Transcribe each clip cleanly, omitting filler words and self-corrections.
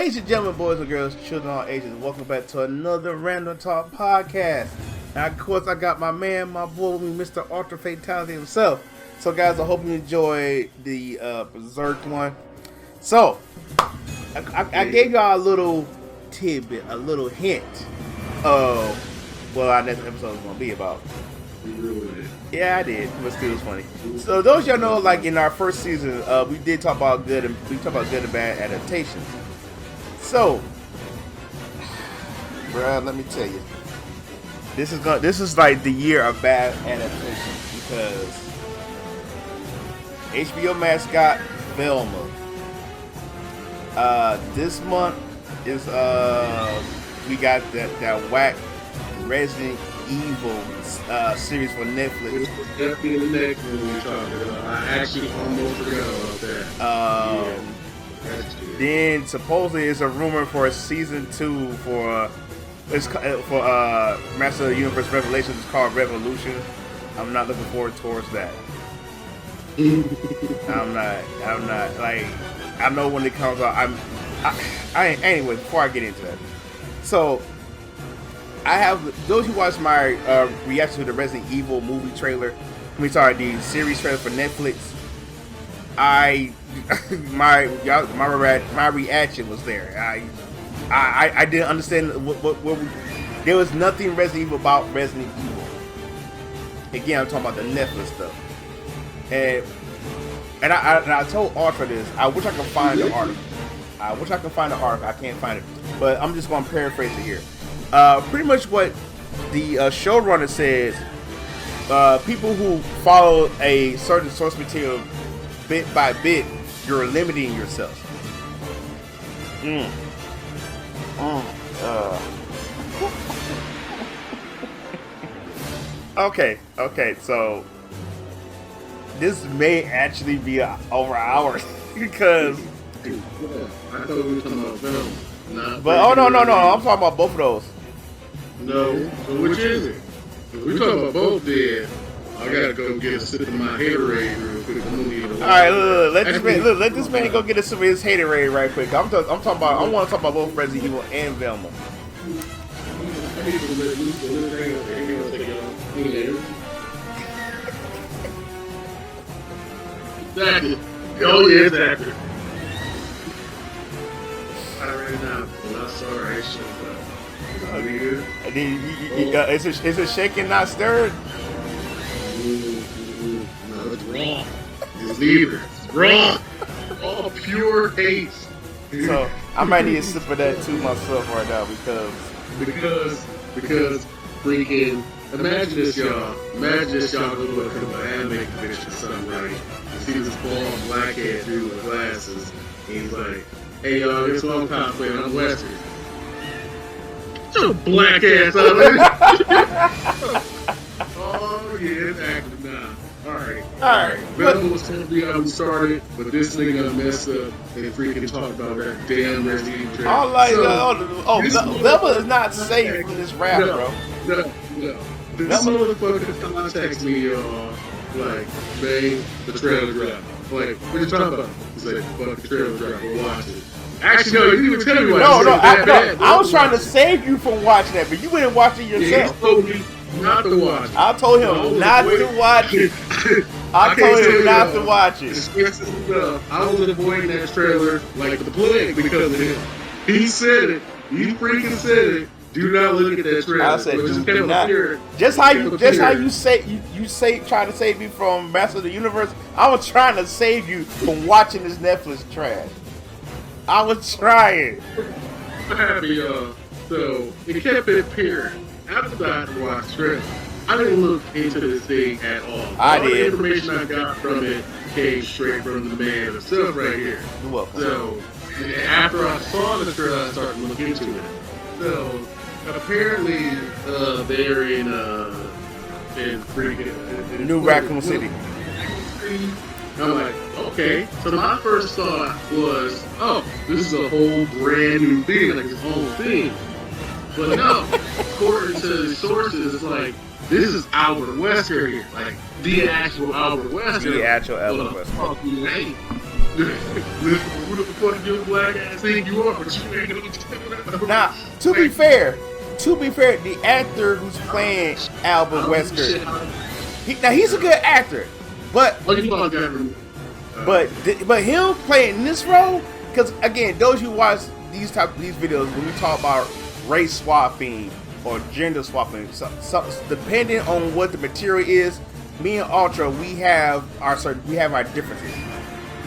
Ladies and gentlemen, boys and girls, children of all ages, welcome back to another Random Talk podcast. And of course, I got my man, my boy with me, Mr. Ultra Fatality himself. So, guys, I hope you enjoyed the Berserk one. So, I gave y'all a little tidbit, a little hint of what our next episode is going to be about. Yeah, I did, but still was funny. So, those y'all know, like in our first season, we did talk about good and bad adaptations. So, bruh, let me tell you, this is like the year of bad adaptation because HBO mascot Velma. This month is we got that whack Resident Evil series for Netflix. Definitely the next one we're talking about. I actually almost forgot about that. Then supposedly it's a rumor for a season 2 for Master of the Universe Revelations. It's called Revolution. I'm not looking forward towards that. I'm not like, I know when it comes out. Anyway, before I get into that, so I have those who watched my reaction to the Resident Evil movie trailer. The series trailer for Netflix. My reaction was there. I didn't understand what there was nothing Resident Evil about Resident Evil. Again, I'm talking about the Netflix stuff. And I told Arthur this. I wish I could find the article. I can't find it. But I'm just going to paraphrase it here. Pretty much what the showrunner says, people who follow a certain source material bit by bit, you're limiting yourself. Okay, so this may actually be over hours because. I thought we were talking about Velma. But I'm talking about both of those. No, so which is it? If we're talking about both, then I gotta go get a sip of my haterade real quick. Alright, let this man go get a sip of his haterade right quick. I want to talk about both Resident Evil and Velma. Exactly. Oh yeah, exactly. I ran out. Well, I'm sorry. Is it shaking, not stirred? No, it's wrong. It's neither. It's wrong. All pure hate. So I might need a sip of that too myself right now because freaking imagine this y'all go to an anime convention or something, right? You see this bald black head dude with glasses, and he's like, "Hey y'all, this one cosplaying, I'm Wesker." Get your black ass out of here. Oh yeah, it's active now. Alright. Velma was supposed to be how we started, but this nigga messed up and freaking talked about that damn Resident Evil trailer. Velma is not safe from this rap, bro. No. This motherfucker contacts me, like, man, the trailer drop. Like, what are you talking about? He's like, fuck the trailer drop, we'll watch it. Actually, no, you didn't even tell me why. I was trying to save you from watching that, but you didn't watch it yourself. He told me not to watch it. I told him not to watch it. I was avoiding that trailer like the plague because of him. He said it. He freaking said it. Do not look at that trailer. I said, do not. Just how you say trying to save me from Master of the Universe. I was trying to save you from watching this Netflix trash. I was trying. I'm happy, y'all. So it kept it appearing. After I watched the trailer, I didn't look into this thing at all. All the information I got from it came straight from the man himself right here. You're welcome. So after I saw the trailer, I started to look into it. So apparently they're in freaking New Raccoon City. I'm like, okay. So my first thought was, oh, this is a whole brand new thing, like this whole thing. But no, according to the sources, it's like, this is Albert Wesker here. Like, the actual Albert Wesker. The actual Albert Wesker. Who the fuck your black ass think you are? But you ain't gonna. Now, to be fair, the actor who's playing Albert Wesker, he's a good actor, but him playing this role, because again, those who watch these videos, when we talk about race swapping or gender swapping, so depending on what the material is, me and Ultra, we have our differences,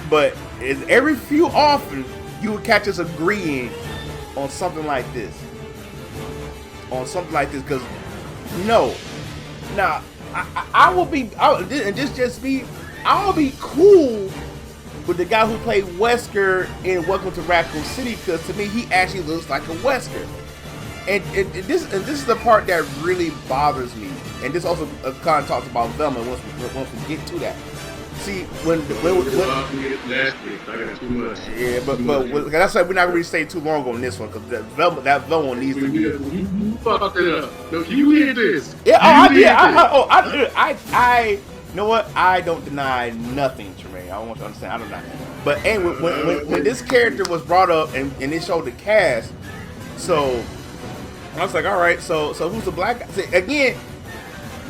but every few often you would catch us agreeing on something like this. Because I will be cool with the guy who played Wesker in Welcome to Raccoon City, because to me he actually looks like a Wesker, and this is the part that really bothers me, and this also kind of talks about Velma once we get to that. See, when yeah, but that's why we're not really staying too long on this one, because that Velma needs to be. You fucked it up. No, you hear this? Yeah, I did. I you know what? I don't deny nothing, Tremaine. I want you to understand. I don't deny. But anyway, when this character was brought up and they showed the cast, so I was like, all right, so who's the black guy? See, again,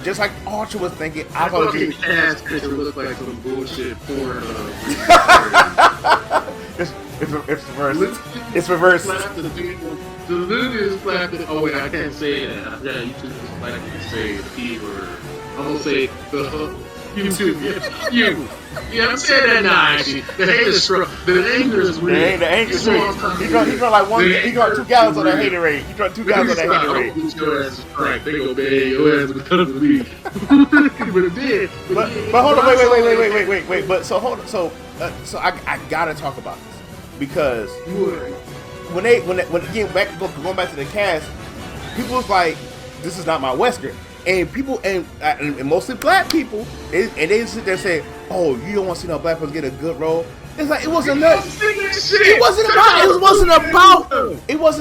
just like Archer was thinking, I thought the cast picture looked like some bullshit porn. It's reversed. It's reversed. The dude is slapped. Oh wait, I can't say that. Yeah, you just like to say the P word. I'm gonna say the you too. You. Yeah, I'm saying that now. Actually, the hate is strong. The anger is real. The anger is real. He drank like one. He drank 2 gallons on that haterade. He drank 2 gallons on that haterade. Your ass is cracked. They go bang your ass with the lead. But it did. But hold on. Wait. But so hold on. So I gotta talk about this, because when again going back to the cast, people was like, this is not my Wesker. And people, and mostly black people, and they sit there and say, "Oh, you don't want to see no black person get a good role." It's like it wasn't that. It wasn't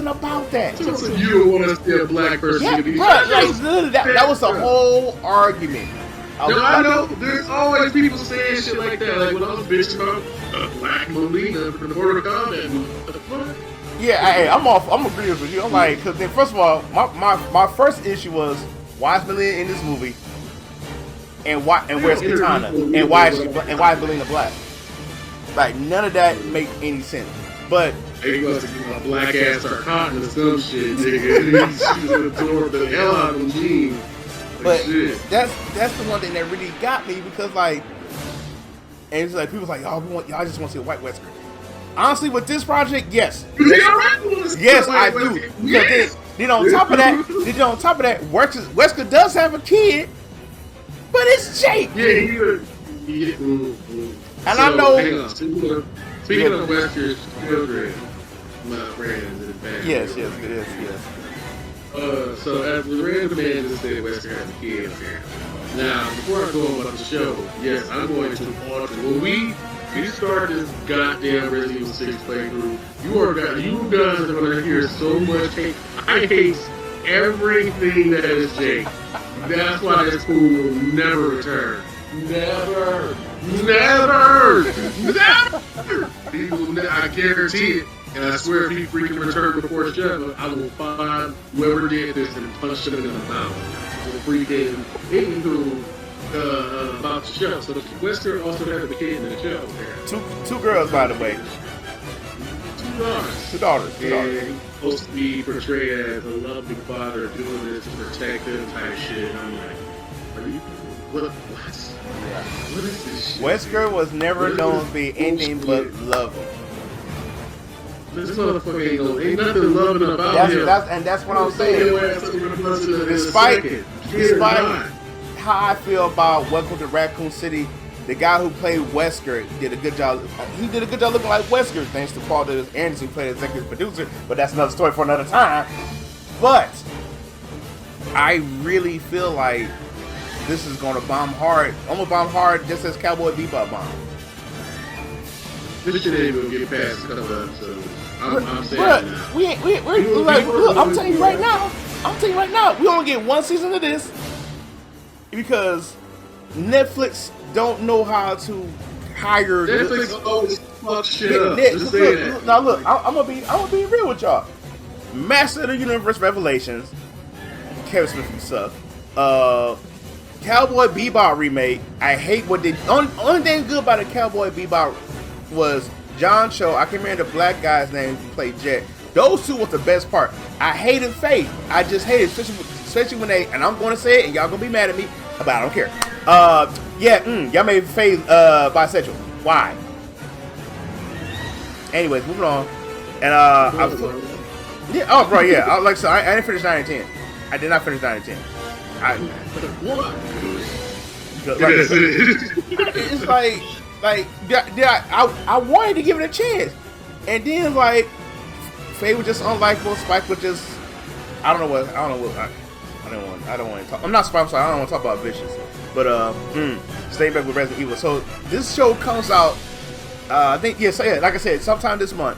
about that. You don't want to see a black person. Yeah, bro, that was the whole argument. I know. There's always people saying shit like that. Like when I was bitching about a black Melina from the Mortal Kombat. What the fuck? Yeah, I'm agreeing with you. I'm like, because then first of all, my first issue was, why is Melina in this movie? And where's Katana? And why is Melina black? Like, none of that make any sense. But he must have been a black ass or cotton or some shit, nigga. She would absorb the hell out of them jeans. But that's the one thing that really got me, because like, and it's like people's like, y'all just want to see a white Wesker. Honestly, with this project, yes, I do. Yes. Then on top of that, Wesker does have a kid, but it's Jake. Yeah. And so, I know. Hang on. Speaking of Wesker's children, my friends in fact. Yes, it is. So as the random man just said, Wesker has a kid apparently. Now, before I go on about the show, yes, I'm going to alter. When we start this goddamn Resident Evil 6 playthrough, you guys are gonna hear so much hate. I hate everything that is Jake. That's why this fool will never return. Never. I guarantee it. And I swear if he freaking returned before the show, I will find whoever did this and punch him in the mouth. For freaking anywho about the show. So the Wesker also has a kid in the show. Two girls, by the way. Two daughters. And he's supposed to be portrayed as a loving father doing this to protect them type shit. I'm like, are you what? Yeah. What is this shit? Wesker was never known to be anything but loving. This motherfucker ain't nothing loving about him. That's what I'm saying. Despite how I feel about Welcome to Raccoon City, the guy who played Wesker did a good job. He did a good job looking like Wesker, thanks to Paul Anderson, who played executive producer. But that's another story for another time. But I really feel like this is going to bomb hard. I'm going to bomb hard just as Cowboy Bebop bombed. This shit ain't gonna get past a couple of episodes. I'm saying that now. We're like, look, I'm telling you right now, we only get one season of this because Netflix don't know how to hire. Netflix always fuck shit up. Just say that. Now look, I'm gonna be real with y'all. Master of the Universe Revelations. Kevin Smith, you suck. Cowboy Bebop remake. I hate what they. Only thing good about the Cowboy Bebop was John Cho. I can't remember the black guy's name who played Jet. Those two was the best part. I hated Faith. I just hated, especially when they. And I'm going to say it, and y'all gonna be mad at me, but I don't care. Y'all made Faith bisexual. Why? Anyways, moving on. And oh, bro, yeah. Like so, I didn't finish 9 and 10. I did not finish 9 and 10. What? It's like I wanted to give it a chance, and then like Faye was just unlikable. Spike was just I don't know what I don't want to talk. I'm not Spike, so I don't want to talk about Vicious. But stay back with Resident Evil. So this show comes out. I think like I said, sometime this month.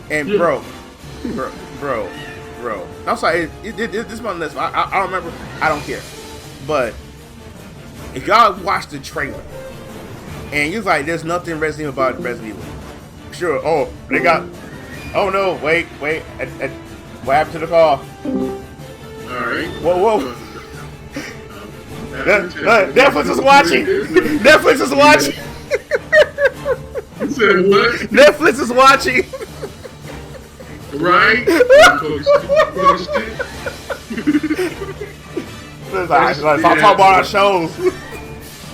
And bro. I'm sorry. This month. I don't remember. I don't care. But if y'all watch the trailer and you're like, there's nothing Resident Evil about Resident Evil. Sure. Oh, they got. Oh no! Wait. What happened to the call? All right. Whoa. Netflix is watching. Netflix is watching. You said what? Netflix is watching. Right? Let's talk about our shows.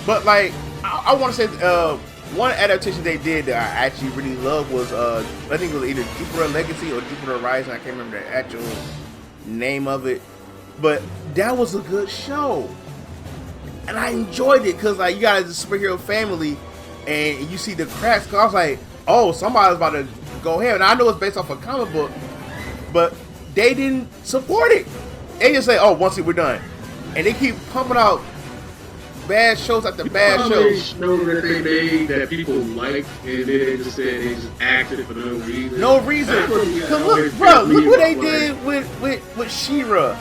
But like, I want to say one adaptation they did that I actually really loved was I think it was either Jupiter Legacy or Jupiter Rising. I can't remember the actual name of it, but that was a good show, and I enjoyed it because like you got a superhero family, and you see the cracks. Cause I was like, oh, somebody's about to go ahead. And I know it's based off a comic book, but they didn't support it. They just say, oh, once we're done. And they keep pumping out bad shows after bad shows. Show that they made that people liked, and then they just said they just acted for no reason. No reason. Cause look what they did with She-Ra.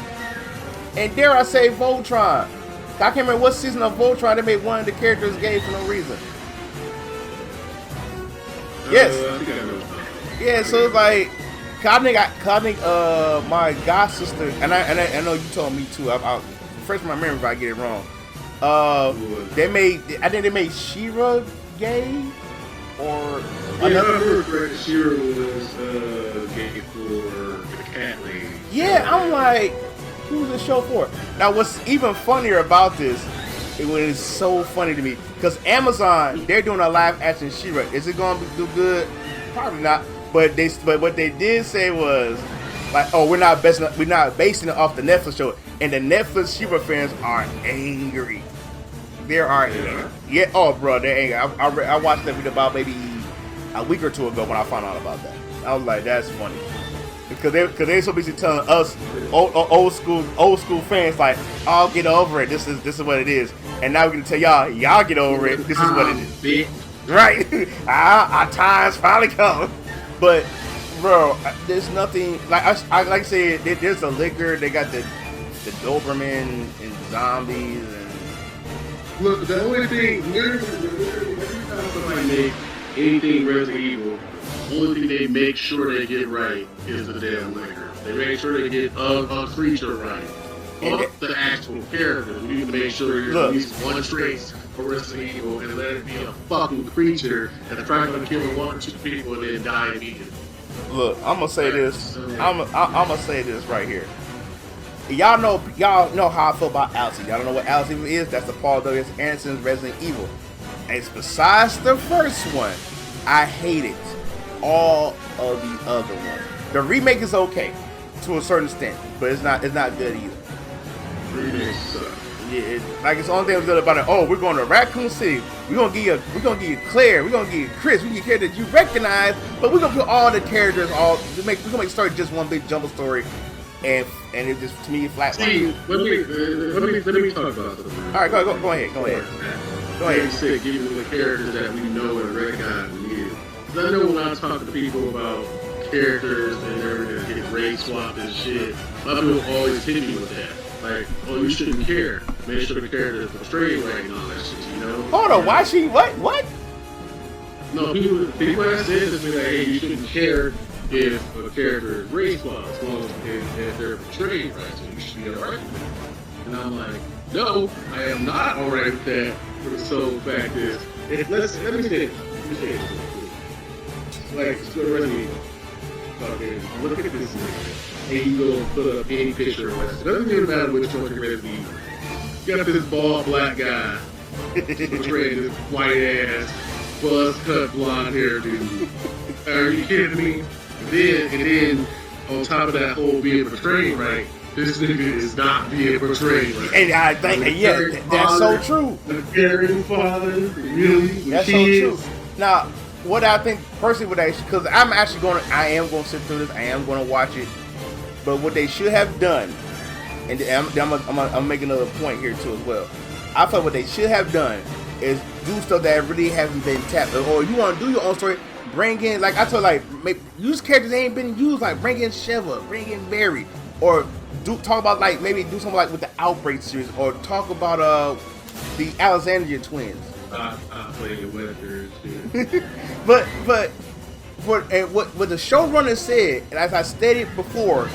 And dare I say Voltron. I can't remember what season of Voltron they made one of the characters gay for no reason. Yes. I think I know. Yeah, so it's like, my god sister, and I know you told me too. I'll refresh my memory if I get it wrong. I think they made She-Ra gay, or another. She-Ra was gay for the cat lady. Yeah, I'm like, who's this show for? Now, what's even funnier about this? It was so funny to me because Amazon, they're doing a live action She-Ra. Is it going to do good? Probably not. But what they did say was like, oh, we're not basing it off the Netflix show, and the Netflix She-Ra fans are angry. They are angry. Yeah. Oh, bro, they're angry. I watched that video about maybe a week or two ago when I found out about that. I was like, that's funny. Because they so busy telling us old school fans like, "I'll get over it. This is what it is." And now we're gonna tell y'all get over it. This is what it is. Bitch. Right? Our time's finally come. But bro, there's nothing like I said. There's a liquor. They got the Doberman and zombies and. Look, the only thing every time somebody make anything Resident Evil. Only thing they make sure they get right is the damn liquor. They make sure they get a creature right. Fuck the actual character. We need to make sure there's at least one trace for Resident Evil and let it be a fucking creature that's trying to kill one or two people and then die immediately. Look, I'm gonna say this. I'm gonna say this right here. Y'all know how I feel about Alice. Y'all don't know what Alice Evil is? That's the Paul W.S. Anderson's Resident Evil. And besides the first one, I hate it. All of the other ones. The remake is okay to a certain extent, but it's not good either. Remake sucks. Yeah, it's the only thing that's good about it. Oh, we're going to Raccoon City. We're gonna give you Claire. We're gonna give you Chris. We give you characters you recognize, but we're gonna put all the characters we're gonna make the story just one big jumble story, and it just to me flat. See, let me talk about this. All right, go ahead. Go ahead. You said give me the characters that we know and recognize. I know when I talk to people about characters and everything get race swapped and shit, my people always hit me with that. Like, oh, you shouldn't care. Make sure the character is the straight way and all that shit, you know? Hold on, why she what? No, people have said this, like, hey, you shouldn't care if a character is race flawed, as long as if they're portrayed right, so you should be alright with it. And I'm like, no, I am not alright with that. For the sole fact is, let me say this. Like, Resident Evil. Look at this nigga. And you go put up any picture of Wesker. Doesn't even matter which one you're Resident Evil. You got this bald black guy portraying this white ass, buzz cut blonde hair dude. Are you kidding me? And then on top of that whole being portrayed right, this nigga is not being portrayed right. And I think, that's so true. The caring father, really? That's kids. so true. Now, what I think personally, what they, because I am going to sit through this. I am going to watch it. But what they should have done, and I'm making another point here too as well. I thought what they should have done is do stuff that really haven't been tapped. Or you want to do your own story, bring in, like I told, like use characters that ain't been used, like bring in Sheva, bring in Mary, or talk about like maybe do something like with the Outbreak series, or talk about the Alexandrian twins. I play the Wesker too. but what the showrunner said, and as I stated before,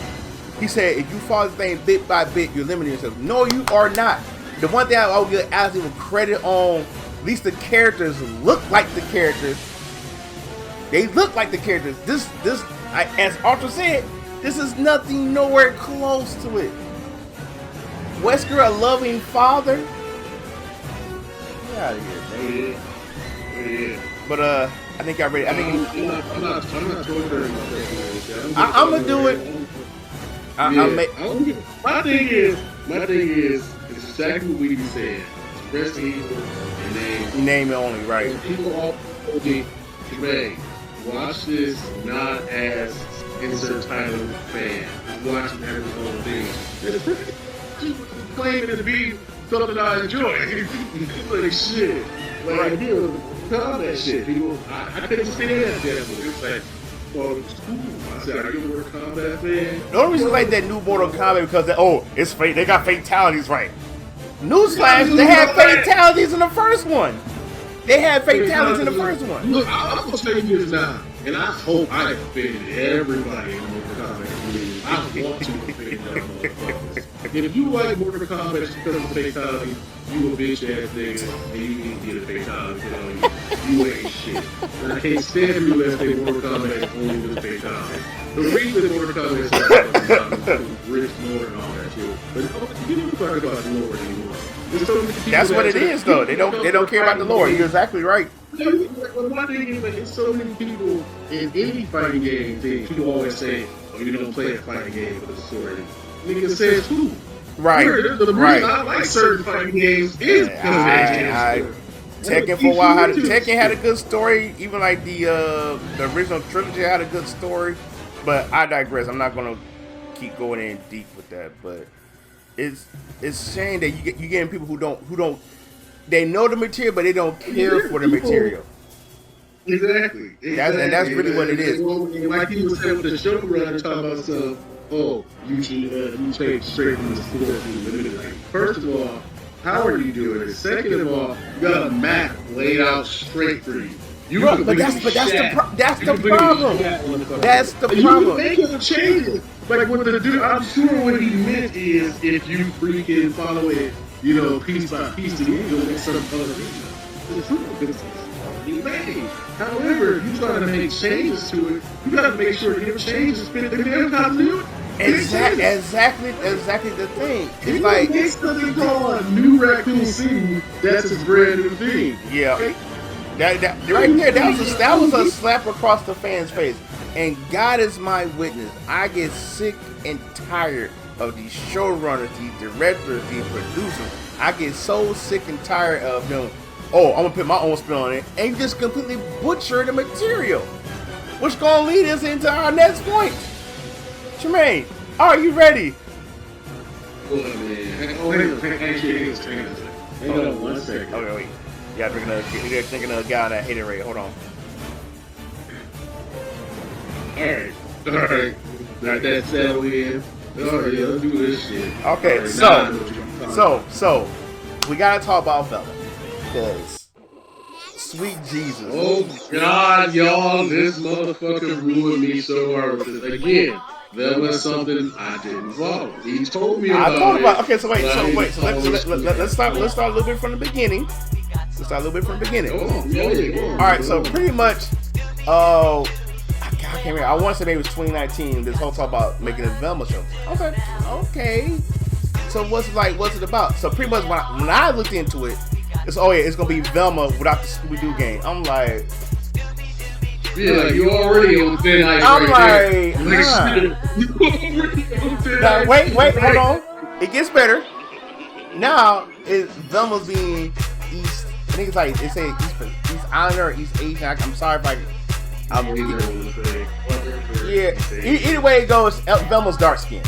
he said if you follow the thing bit by bit, you're limiting yourself. No, you are not. The one thing I will give Alex even credit on, at least the characters look like the characters. They look like the characters. This, as Arthur said, this is nothing nowhere close to it. Wesker, a loving father. Get out of here, baby. Yeah. But I think I'm ready. I'm not torturing myself. I'm gonna do it. My thing is, it's exactly what we said. It's Resident Evil and name it only, right? And people all told me, Ray, watch this not as insert title fan. Watch it as a whole thing. It's claiming it to be something I enjoy. Like shit. Like people combat shit. People, I couldn't stand that devil. It's like, well, it's cool. I said, are you a Mortal Kombat fan? The only reason I like that new Mortal Kombat because it's fake. They got fatalities, right? Newsflash, they had fatalities in the first one. They had fatalities in the first one. Look, I'm gonna say this now, and I hope I offended everybody in Mortal Kombat community. I want to offend y'all motherfuckers. And if you like Mortal Kombat just because of the fatality, you a bitch ass nigga, and you need to get a fatality put on you. You ain't shit. And I can't stand people that say Mortal Kombat is only the fatality. The reason Mortal Kombat is like rich lore and all that shit. But you don't talk about the lore anymore. That's what it is, though. They don't care about the lore. You're exactly right. One thing is, like, it's so many people in any fighting game thing. People always say, "Oh, you don't play a fighting game with a story." Nigga says who? Right. The reason I like certain fighting games is because of that story. Tekken for a while Tekken had a good story. Even like the original trilogy had a good story. But I digress. I'm not gonna keep going in deep with that. But it's shame that you getting people who don't they know the material but they don't care for the material. Exactly. That's really what it is. Like people said with the showrunner talking about stuff. Oh, you take straight from the story. First of all, how are you doing it? Second of all, you got a map laid out straight for you. But that's the problem. That's the problem. You can make it changes. Like what the dude, I'm sure what he meant is if you freaking follow it, piece by piece, you'll make some other reason. It's true. He made. However, you try to make changes to it, you got to make sure your changes fit the damn continuity. Exactly the thing. It's like it's something called a new Raccoon City. That's his brand new thing. Yeah. That right there, that was a slap across the fan's face. And God is my witness. I get sick and tired of these showrunners, these directors, these producers. I get so sick and tired of them. Oh, I'm gonna put my own spin on it and just completely butcher the material. Which gonna lead us into our next point. Tremaine, are you ready? Oh man. Hang on 1 second. Okay, wait. Yeah, you're thinking of a guy that hated Ray. Hold on. Alright. Got that settled in. Alright, let's do this shit. Okay, right, so we gotta talk about Velma. Because Sweet Jesus. Oh God, y'all, this motherfucker ruined me so hard with this. Again, Velma's something I didn't follow. He told me about it. Okay, so let's start a little bit from the beginning. Let's start a little bit from the beginning. Go on. All right, so pretty much, I can't remember. I want to say maybe it was 2019. This whole talk about making a Velma show. Okay. So what's it about? So pretty much when I looked into it, it's gonna be Velma without the ScoobyDoo game. I'm like, yeah, like you already on thin ice. I'm right like, there. nah. You already on thin Now, ice. wait, hold on. It gets better. Now Velma's being East. I think it's like they say East Islander or East Asian. I'm sorry if either way it goes, Velma's dark skin.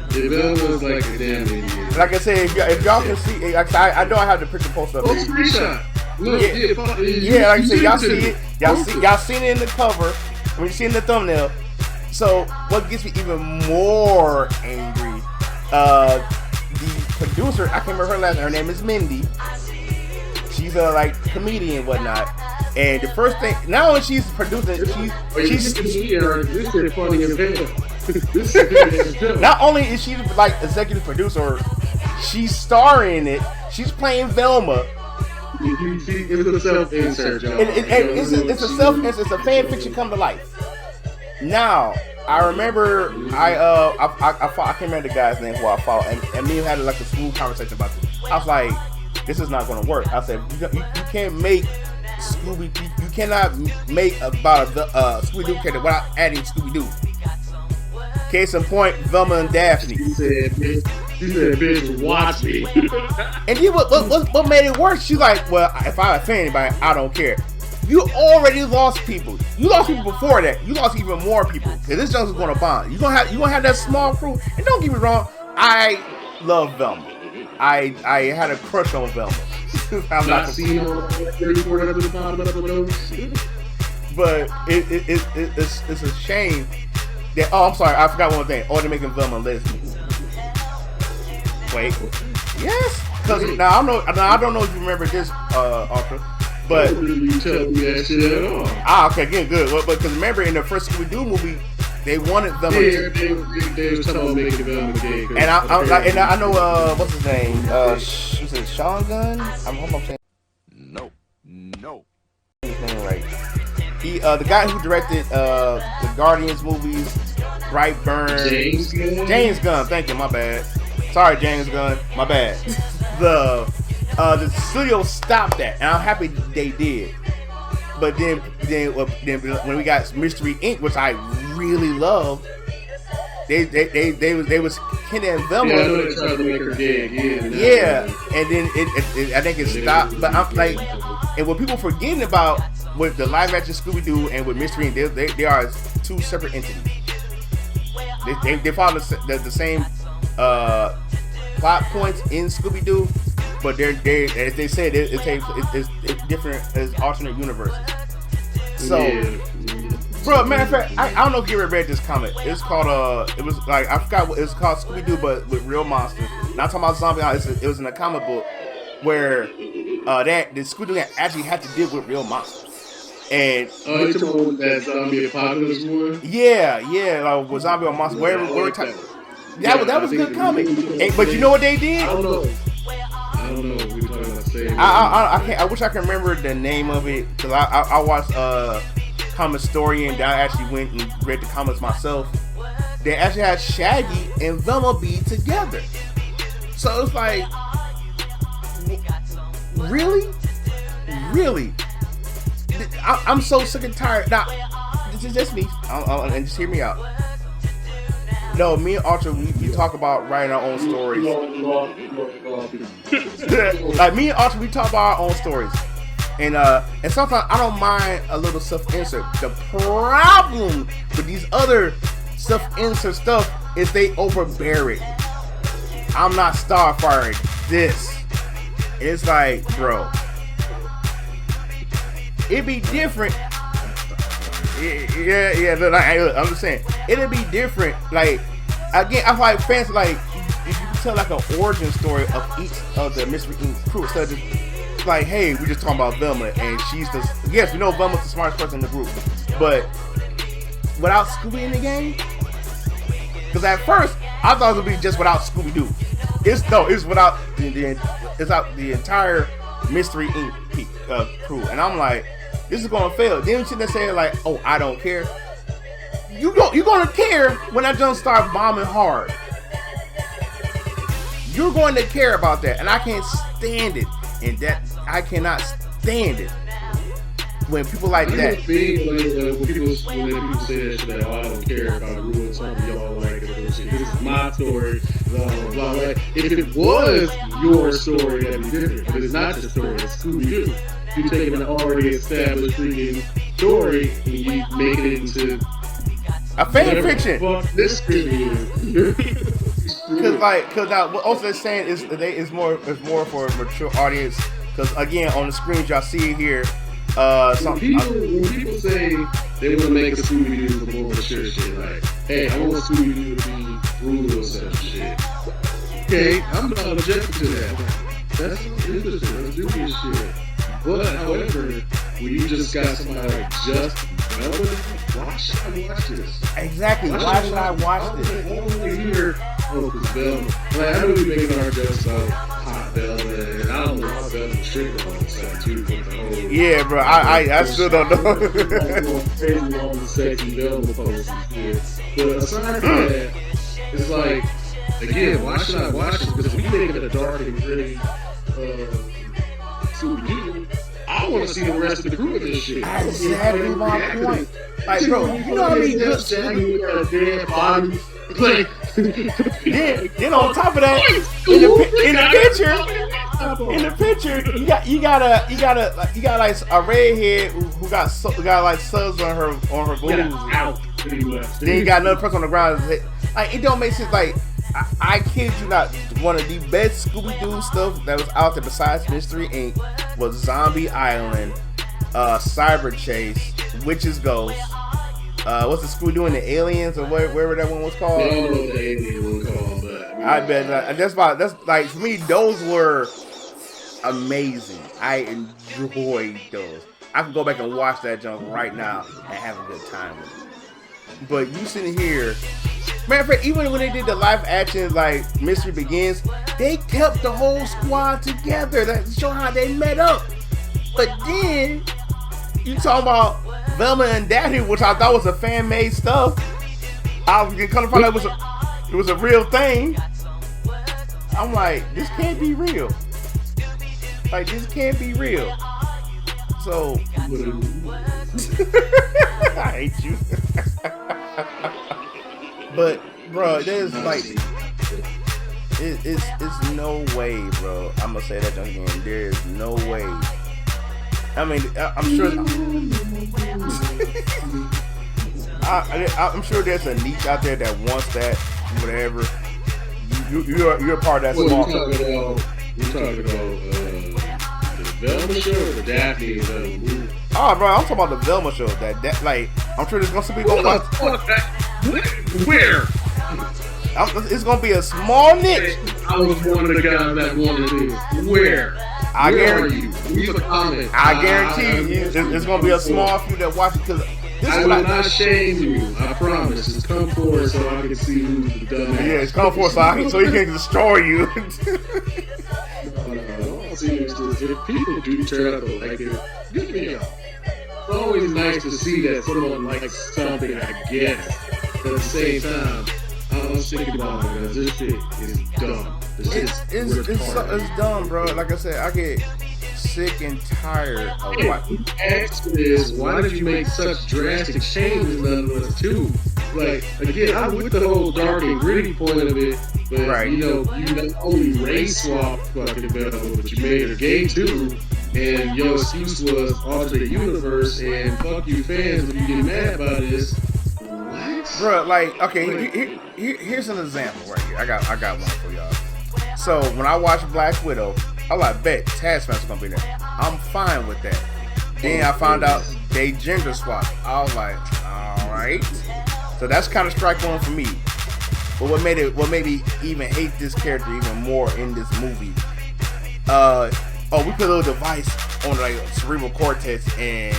Velma's like a damn idiot. Like I said, if y'all can see, I know I have the picture posted up. Oh, screenshot. Look, yeah, like I said, y'all see it. Y'all seen it in the cover. When you see it in the thumbnail. So what gets me even more angry? The producer, I can't remember her last name. Her name is Mindy. She's a like comedian and whatnot. And the first thing, not only she's producing, she's this is funny as hell. Not only is she like executive producer, she's starring in it. She's playing Velma. It's a self-insert, y'all. It's a fan fiction come to life. Now, I remember I can't remember the guy's name who I follow, and me and had like a smooth conversation about this. I was like, this is not going to work. I said, you can't make Scooby. You cannot make about a Scooby-Doo character without adding Scooby-Doo. Case in point, Velma and Daphne. She said, bitch, watch me. And then what made it worse? She's like, well, if I offend anybody, I don't care. You already lost people. You lost people before that. You lost even more people. Cause this junk is gonna bond. You gonna have that small crew. And don't get me wrong, I love Velma. I had a crush on Velma. I'm not seeing all 34 episodes popping up with those. But it's a shame that. Oh, I'm sorry, I forgot one thing. Oh, they're making Velma lesbian. Wait, yes, because now I don't know if you remember this, Arthur, but you tell me that shit at all. Okay, good. But because remember in the first ScoobyDoo movie, they wanted Velma. Yeah, they was talking about making Velma gay. And I know what's his name? Was it Sean Gunn? I hope I'm saying. No. His name right. He the guy who directed the Guardians movies, Brightburn. James Gunn. Thank you. My bad. Sorry, James Gunn. My bad. The studio stopped that, and I'm happy they did. But then when we got Mystery Inc., which I really love, they was Kenny and Velma. Yeah, I know they tried to make her gay again. Yeah, and then I think it stopped. But I'm like, and what people forgetting about with the live action Scooby-Doo and with Mystery Inc., they are two separate entities. They follow the same plot points in Scooby-Doo, but they're as they said, it's different as alternate universes. So, bro, matter of fact, I don't know if you ever read this comic. It's called it was like I forgot what it's called, Scooby-Doo, but with real monsters. Not talking about zombie. It was in a comic book where the Scooby-Doo actually had to deal with real monsters. And you talking about that zombie apocalypse one? Yeah, like with zombie or monster, whatever that was a good comic. But you know what they did? I don't know. We were talking about the same. I wish I could remember the name of it because I watched Comic Story and I actually went and read the comics myself. They actually had Shaggy and Velma be together. So it's like, really? I'm so sick and tired. Now, this is just me, and just hear me out. No, me and Archer, we talk about writing our own stories. Like me and Archer, we talk about our own stories, and sometimes I don't mind a little self-insert. The problem with these other self-insert stuff is they overbear it. I'm not Starfire. This, it's like, bro, it'd be different. Yeah. I'm just saying, it'd be different. Like, again, I feel like fans like if you can tell like an origin story of each of the Mystery Inc. crew instead of just like, hey, we just talking about Velma, and she's the yes, we know Velma's the smartest person in the group, but without Scooby in the game, because at first I thought it would be just without ScoobyDoo. It's without the entire Mystery Inc. Crew, and I'm like, this is gonna fail. Then she just say like, oh, I don't care. You're gonna care when that jump start bombing hard. You're going to care about that, and I can't stand it. And that I cannot stand it when people like that. When people say that shit, I don't care if I ruin something y'all like it. This is my story. Blah blah blah. Like, if it was your story, that'd be different. But it's not your story. It's Scooby-Doo. You're taking an already established freaking story and you make it into a fan fiction. Fuck this shit is. Because now what also they're saying is it's more for a mature audience. Because again, on the screens y'all see it here. When people say they want to make a Scooby-Doo for more mature shit, like, hey, I want Scooby-Doo to be brutal or some shit. Okay, I'm not objecting to that. That's interesting. Let's do this shit. But however, when you just got somebody like why should I watch this? Exactly. Why should I watch this? I don't want to hear, because Velma. Like, I know we're making our jokes about hot Velma, and I don't know how Velma strict on the side too. Yeah, bro. I still don't know. Crazy all the sexy Velma poses. But aside from that, it's like, again, why should I watch this? Because if we make it a dark and gritty Scooby-Doo, I want to see the rest of the crew of this shit. Exactly my point. Like, bro, you know how many good dead body. Like, then on top of that, in the picture, you got like a redhead who got like suds on her blues. Then you got another person on the ground. Like, it don't make sense. Like, I kid you not, one of the best Scooby-Doo stuff that was out there besides Mystery Inc. was Zombie Island, Cyber Chase, Witch's Ghost. What's the Scooby-Doo and the Aliens or wherever that one was called? I don't know what the alien was called, but I bet that's like, for me, those were amazing. I enjoyed those. I can go back and watch that junk right now and have a good time with it. But you sitting here, matter of fact, even when they did the live action like Mystery Begins, they kept the whole squad together. That show how they met up. But then you talking about Velma and Daphne, which I thought was a fan made stuff. I was gonna come to find out it was a real thing. I'm like, this can't be real. Like, this can't be real. So I hate you. But bro, there's like it's no way, bro. I'm gonna say that again. There is no way. I mean, I'm sure. I'm sure there's a niche out there that wants that, whatever. You're a part of that small. You're talking about the Velma show or the Daphne movie? Oh, bro, I'm talking about the Velma show. That like, I'm sure there's gonna be going on. Where? It's gonna be a small niche. I was one of the guys that wanted this. Where? I guarantee you. Leave a comment. I guarantee you, it's gonna be a small few that watch it, because I will not shame you. I promise. Just come forward so I can see who's the dumbass. Yeah, it's come forward so he can destroy you. No, seriously, if people do turn out to like it, good for y'all. It's always nice to see that someone likes something, I guess. But at the same time, I'm sick about it because this shit is dumb. It's dumb, bro. Like I said, I get sick and tired of watching. Why did you make such drastic changes in the two? Like, again, I'm with the whole dark and gritty point of it, but right. You know, you not only race swap fucking Velma, but you made her gay too. And your excuse was alternate universe and fuck you fans if you get mad about this. What? Bro, like, okay, here's an example right here. I got one for y'all. So when I watched Black Widow, I like, bet Taskmaster's gonna be there. I'm fine with that. Then I found out they gender swapped. I was like, all right. So that's kind of strike one for me. But what made me even hate this character even more in this movie? oh, we put a little device on like cerebral cortex, and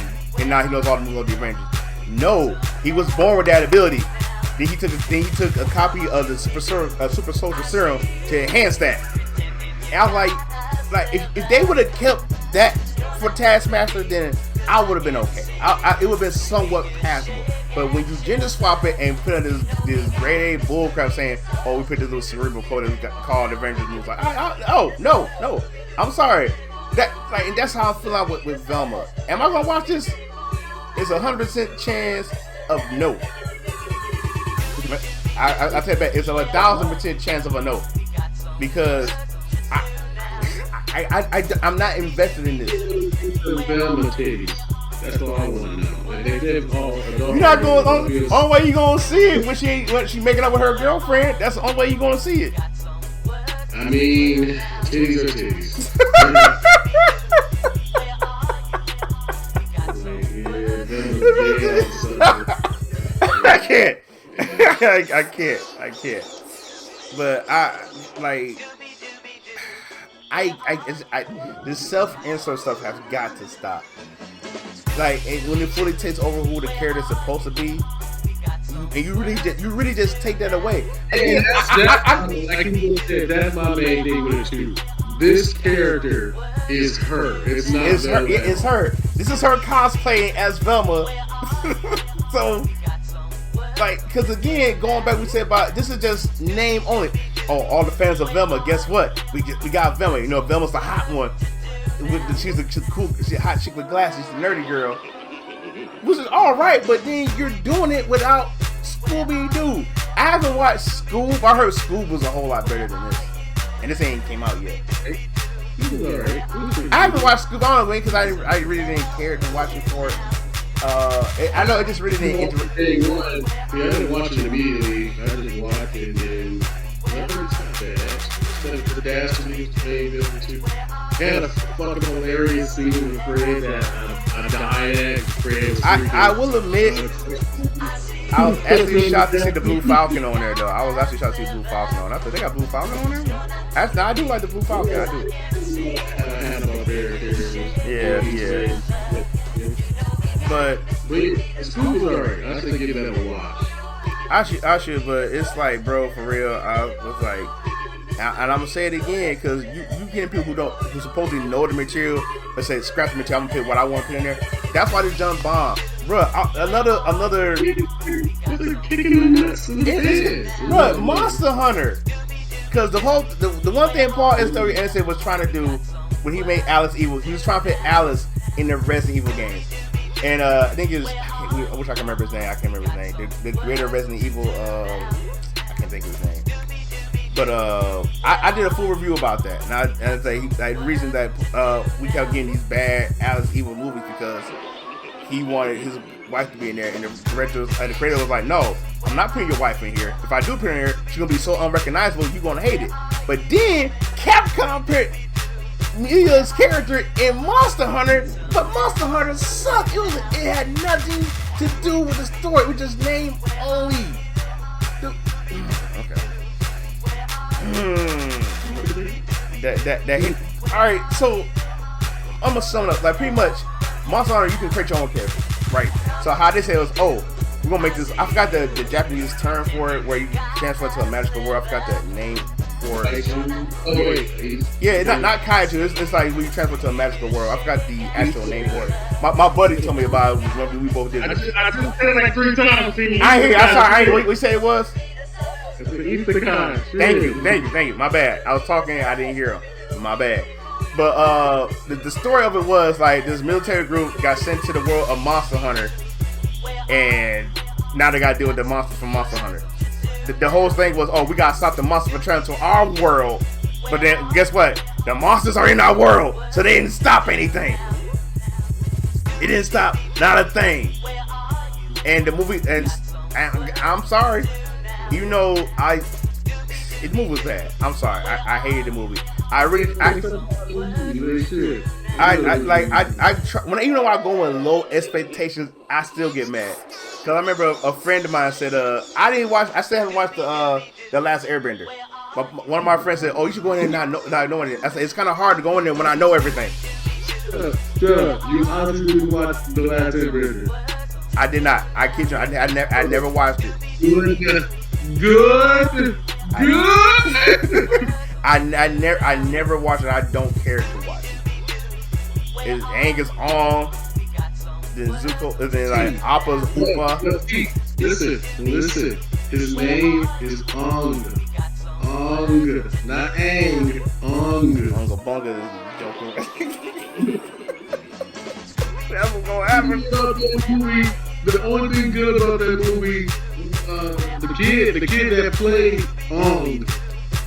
now he knows all the moves of the Avengers. No, he was born with that ability. Then he took a copy of the super soldier serum to enhance that. And I was like if they would have kept that for Taskmaster, then I would have been okay. It would have been somewhat passable. But when you gender swap it and put in this grade A bullcrap saying, oh, we put this little cerebral code and we got called Avengers moves, like, oh, no, I'm sorry. And that's how I feel out with Velma. Am I gonna watch this? It's 100% chance of no. I tell you back, it's a 1,000% chance of a no, because I'm not invested in this. Velma titties. That's all I want to know. You're not going. Only way you gonna see it when she making up with her girlfriend. That's the only way you gonna see it. I mean, titties are titties. I can't. I can't. But this self-insert stuff has got to stop. Like, when it fully takes over who the character's supposed to be, and you really just take that away. Again, that's my main thing with it too. This character is her. It's not. It's her. This is her cosplaying as Velma. So, like, because again, going back, we said about this is just name only. Oh, all the fans of Velma, guess what? We got Velma. You know, Velma's the hot one. She's a hot chick with glasses, the nerdy girl. Which is alright, but then you're doing it without ScoobyDoo. I haven't watched Scoob. I heard Scoob was a whole lot better than this. And this ain't came out yet. I haven't watched Scoob on the way because I really didn't care to watch it for it. I know it just really didn't interest me. I didn't watch it immediately. I just watched it and then it's not bad. The Dastardly was playing Velma too. Had a fucking hilarious scene with Fred that I died at. Fred was I will admit, I was actually shocked to see the Blue Falcon on there, though. I was actually shocked to see Blue Falcon on. I thought they got Blue Falcon on there. Actually, I do like the Blue Falcon. I do. Yeah. But it's cool, alright. I think give that a watch. I should, but it's like, bro, for real. I was like. And I'm gonna say it again because you getting people who supposedly know the material, let's say scrap the material, I'm gonna put what I want to put in there. That's why this done bomb, bruh. Another bruh, Monster Hunter. Because the one thing Paul S. was trying to do when he made Alice evil, he was trying to put Alice in the Resident Evil games. And I think it was, I wish I could remember his name. I can't remember his name. The creator of Resident Evil, I can't think of his name. But I did a full review about that, and the reason that we kept getting these bad Alice Evil movies because he wanted his wife to be in there, and the creator was like, "No, I'm not putting your wife in here. If I do put her in here, she's gonna be so unrecognizable, you're gonna hate it." But then Capcom put Mia's character in Monster Hunter, but Monster Hunter sucked. It had nothing to do with the story. It was just name only. Okay. That hit. Alright, so I'm gonna sum it up. Like, pretty much, Monster Hunter, you can create your own character, right? So how they say it was, oh, we're gonna make this. I forgot the Japanese term for it, where you transfer to a magical world. I forgot the name for it. Oh wait, yeah, it's not kaiju. It's like when you transfer to a magical world. I forgot the actual name for it. My buddy told me about it when we both did it. I just said it like 3 times. I hear. I'm sorry. What you say it was? It's an Isekai. Thank you. My bad. I was talking, I didn't hear him. My bad. But the story of it was like this military group got sent to the world of Monster Hunter, and now they got to deal with the monsters from Monster Hunter. The whole thing was, oh, we got to stop the monsters from traveling to our world. But then guess what? The monsters are in our world, so they didn't stop anything. It didn't stop not a thing. And the movie, and I'm sorry. You know, the movie was bad. I'm sorry. I hated the movie. Even though I go with low expectations, I still get mad. Cause I remember a friend of mine said, I still haven't watched the Last Airbender. one of my friends said, "Oh, you should go in there not knowing it." I said, "It's kind of hard to go in there when I know everything." You honestly didn't watch the last Airbender? I did not. I kid you. I never watched it. Good. I never watched it. I don't care to watch it. His Aang is on. Then Zuko, then like Appa's Upa. Listen. His name is Ong, not Aang. Ong. Uncle Bunga is joking. That's what's gonna happen. The only thing good about that movie, the kid that played Ong.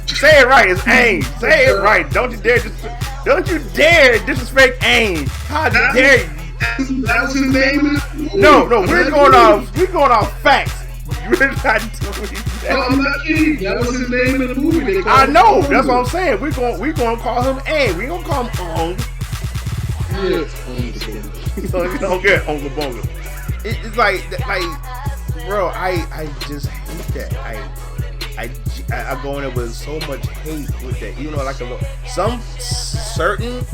Say it right. It's Aang. Say it right. Don't you dare disrespect Aang. How dare you? That was his name. No. We're going off facts. You're not doing that. No, I'm not kidding. That was his name in the movie. I know. That's what I'm saying. We're going to call him Aang. We don't call him Ong. Yeah. So you don't get Uncle Bunga. It's like, bro. I just hate that. I go in there with so much hate with that. You know, like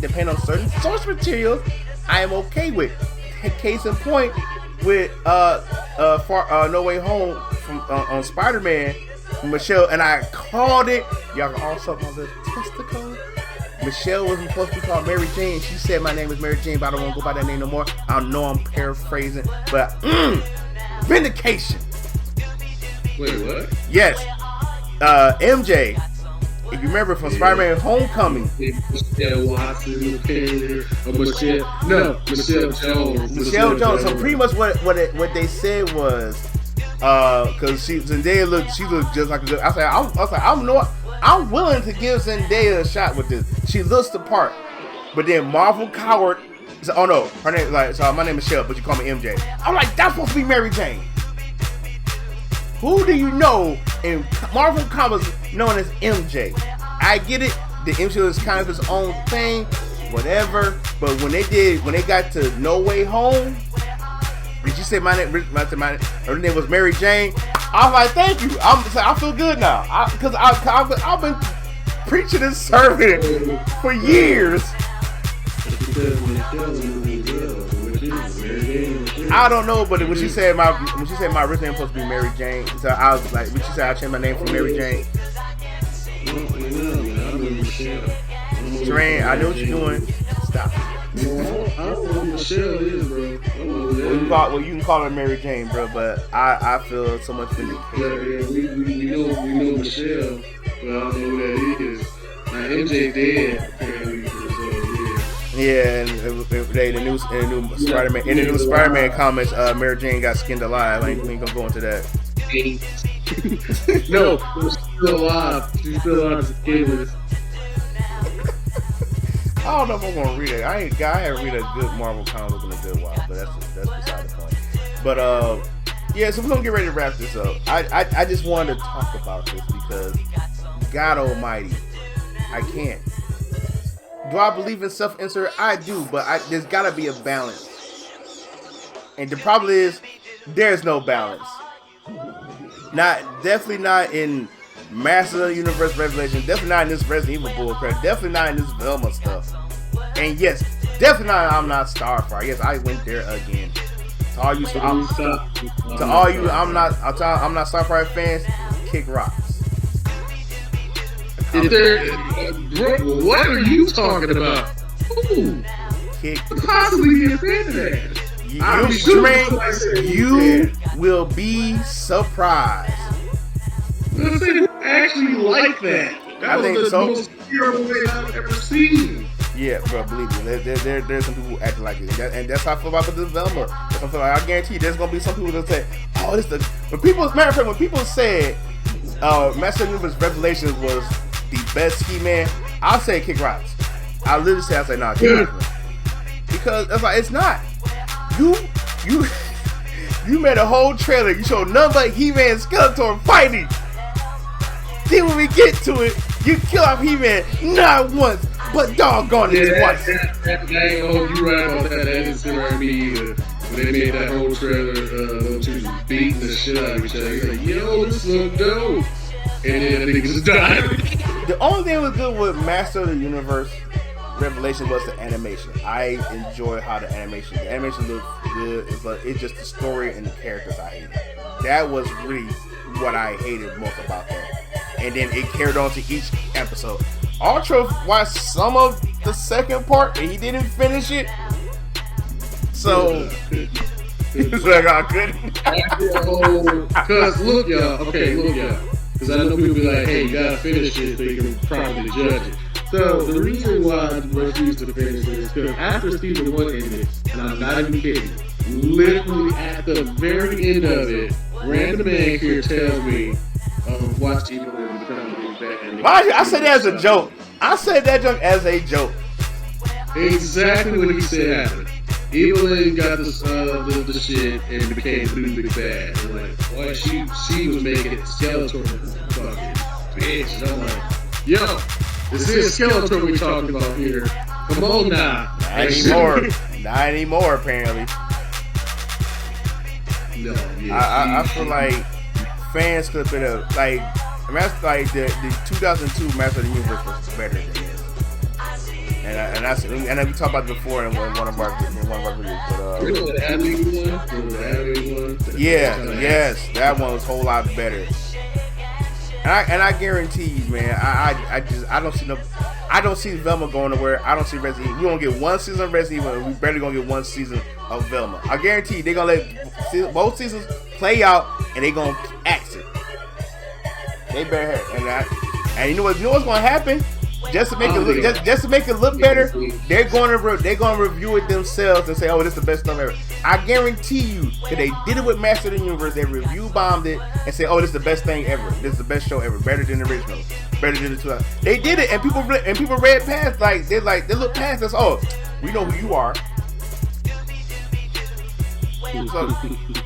depending on certain source materials, I am okay with. Case in point with No Way Home from on Spider-Man, Michelle, and I called it. Y'all can all suck my little testicle. Michelle wasn't supposed to be called Mary Jane. She said my name is Mary Jane, but I don't want to go by that name no more. I know I'm paraphrasing, but vindication. Wait, what? Yes. MJ, if you remember from Spider-Man Homecoming. Michelle Watson, Michelle Jones. Michelle Jones. So pretty much what they said was, because Zendaya looked just like a good. I was like, I'm willing to give Zendaya a shot with this. She looks the part, but then Marvel coward. So, oh no, her name my name is Michelle, but you call me MJ. I'm like, that's supposed to be Mary Jane. Who do you know in Marvel Comics known as MJ? I get it. The MJ was kind of his own thing, whatever. But when they got to No Way Home, did you say my name? Her name was Mary Jane. I was like, thank you. I feel good now because I've been preaching and serving for years. I don't know, but when she said my original name was supposed to be Mary Jane, so I was like, when she said I changed my name from Mary Jane. Train, I know what you're doing. Stop. I don't know who Michelle is, bro. Well, you can call her Mary Jane, bro, but I feel so much vindication. Yeah, we know Michelle, but I don't know who that is. Now, MJ dead, apparently. Yeah, and the new Spider-Man, in the new Spider-Man comics, Mary Jane got skinned alive. We ain't gonna go into that. No, she's still alive. She's still alive. Skinless. I don't know if I'm gonna read it. I haven't read a good Marvel comic in a good while, but that's beside the point. But yeah, so we're gonna get ready to wrap this up. I just wanted to talk about this because God Almighty, I can't. Do I believe in self-insert? I do, but there's gotta be a balance. And the problem is, there's no balance. Definitely not in Master of the Universe Revelation. Definitely not in this Resident Evil bullcrap. Definitely not in this Velma stuff. And yes, definitely not. I'm not Starfire. Yes, I went there again. To all you, I'm not Starfire fans. Kick rocks. What are you talking about? Ooh. Kick. Possibly get offended at. You will be surprised. I actually like that. That was the most terrible way I've ever seen. Yeah, bro, believe me. There's some people who act like it, and that's how I feel about the Velma. I guarantee you, there's gonna be some people that say, "Oh, this the." When people said Master of the Universe Revelations was the best He-Man, I'll say Kick Rocks. I literally say, nah, Kick Rocks. Because it's not. You made a whole trailer. You showed nothing but He-Man and Skeletor fighting. Then when we get to it, you kill off He-Man not once, but doggone it twice. You right about that. That didn't sit right with me either. When they made that whole trailer, those two beating the shit out of each other. You're like, yo, this look dope. and then the nigga just died. The only thing that was good with Master of the Universe Revelation was the animation. I enjoy how the animation looked good. It's just the story and the characters I hated. That was really what I hated most about that. And then it carried on to each episode. Ultra watched some of the second part and he didn't finish it. So it's like I couldn't. Cause look y'all, cause I know people be like, hey, you gotta finish it so you can properly judge it. So the reason why I refused to finish it is because after season 1 ended, and I'm not even kidding, literally at the very end of it, random man here tells me, watch Evil and become bad. I said that as a joke. I said that joke as a joke. Exactly what he said happened. Evelyn got the shit and became really bad. I'm like, boy, she was making it Skeletor fucking bitch. And I'm like, yo, this is Skeletor we talking about here. Come on now. Not anymore, apparently. No, I feel like fans could have been like the 2002 Master of the Universe was better than this. And we talked about it before in one of our videos. Yes, that one was a whole lot better. And I guarantee you, man, I don't see Velma going nowhere. I don't see Resident Evil. We gonna get one season of Resident Evil, and we barely gonna get one season of Velma. I guarantee you, they're gonna let both seasons play out, and they gonna axe it. They better and you know what's gonna happen? Just to make it look better, they're going to review it themselves and say, "Oh, this is the best stuff ever." I guarantee you, that they did it with Master of the Universe. They review bombed it and say, "Oh, this is the best thing ever. This is the best show ever. Better than the original. Better than the 2000." They did it, and people read past they look past us. Oh, we know who you are.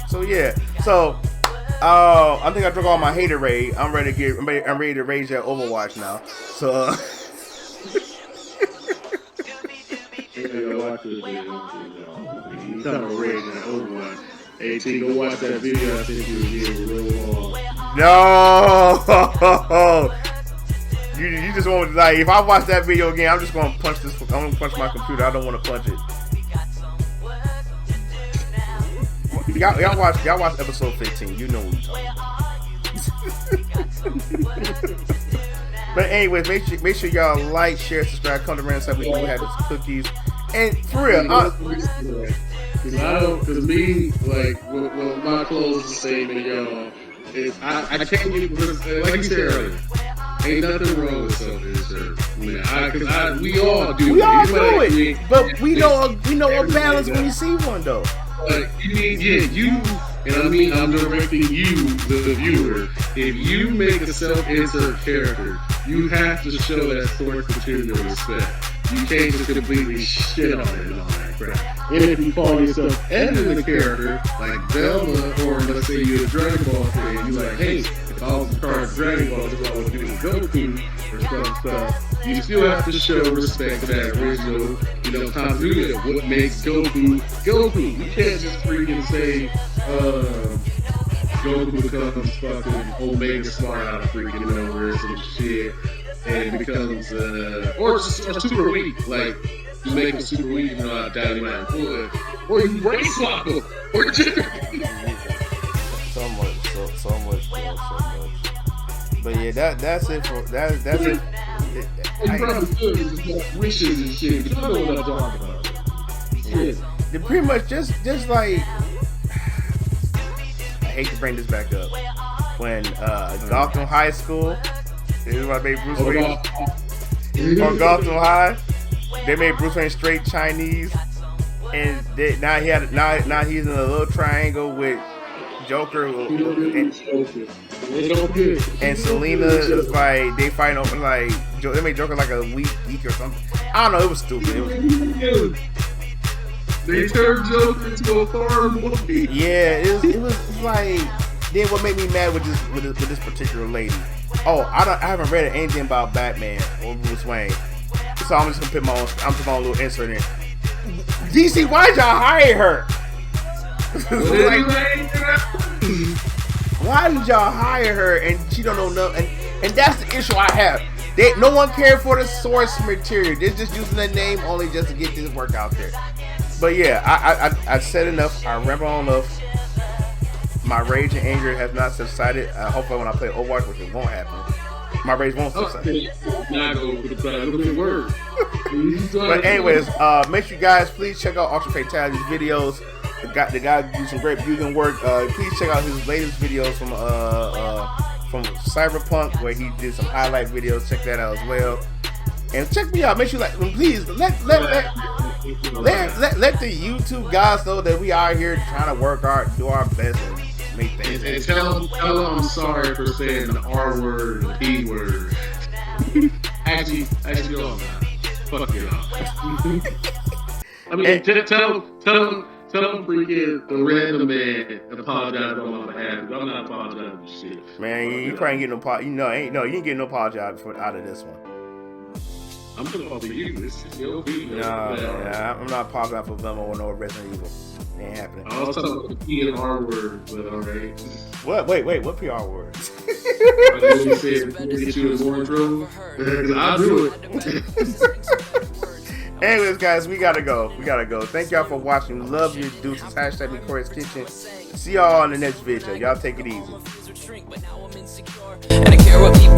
So yeah. So I think I took all my hater raid. I'm ready to rage that Overwatch now. So. Watch this video. You talking about rage and Overwatch. Hey, T, go watch that video. I think you real long. No, you just want to like. If I watch that video again, I'm just gonna punch this. I'm gonna punch my computer. I don't want to punch it. Y'all watch episode 15. You know what we're talking about. But anyways, make sure y'all like, share, subscribe, come to Random Stuff. We do have these cookies. And for real, because me, like, with my closing statement, y'all, is I can't get, like you said earlier, ain't nothing wrong with self-insert. We all do it. But we know a balance when we see one, though. Like, and I'm directing you, the viewer. If you make a self-insert character, you have to show that source material respect. You can't just completely shit on it and all that crap. And if you call yourself editing the character, like Velma, or let's say you're a Dragon Ball fan, and you're like, hey, if all the cards Dragon Ball is all I would do with Goku, or stuff, you still have to show respect to that original, continuity of what makes Goku. You can't just freaking say, Goku becomes fucking Omega Smart out of freaking nowhere or some shit, and becomes or super weak, like you make him super weak, Dynamite Wood, or you race swap him, or so much. But yeah, that's it for that's it. You probably could just wishes and shit, but you know what I'm talking about. Shit. They pretty much just like. I hate to bring this back up. When Gotham High School, this is what made Bruce Wayne on Gotham High. They made Bruce Wayne straight Chinese, and now he's in a little triangle with Joker and Selena. Is like they fighting over like they made Joker like a weak geek or something. I don't know. It was stupid. They turned Joker into a farm boy. Yeah, it was like. Then what made me mad with this particular lady? Oh, I haven't read anything about Batman or Bruce Wayne, so I'm just gonna put my own little insert in. DC, why did y'all hire her? Why did y'all hire her and she don't know nothing? And that's the issue I have. No one cared for the source material. They're just using the name only just to get this work out there. But yeah, I said enough. I rambled on enough. My rage and anger has not subsided. Hopefully when I play Overwatch, which it won't happen, my rage won't subside. But anyways, make sure you guys please check out Ultra Fatality's videos. The guy do some great building work. Please check out his latest videos from Cyberpunk, where he did some highlight videos. Check that out as well. And check me out. Make sure, please let the YouTube guys know that we are here trying to work hard, do our best, and make things. And tell them I'm sorry for saying the R word, the P word. actually, y'all, fuck y'all. I mean, tell them freaking the random man apologize on my behalf. I'm not apologizing for shit. Man, you probably ain't get no apology. You ain't getting no apology out of this one. I'm gonna apologize for you. This is your video. No, I'm not apologizing for Velma or no Resident Evil. It ain't happening. I was talking about the P and R word, but alright. What? Wait, what PR words? You said get you in more trouble. I'll do it. Anyways, guys, we gotta go. Thank y'all for watching. Love you, deuces. Hashtag McCoy's Kitchen. See y'all on the next video. Y'all take it easy. And I care what people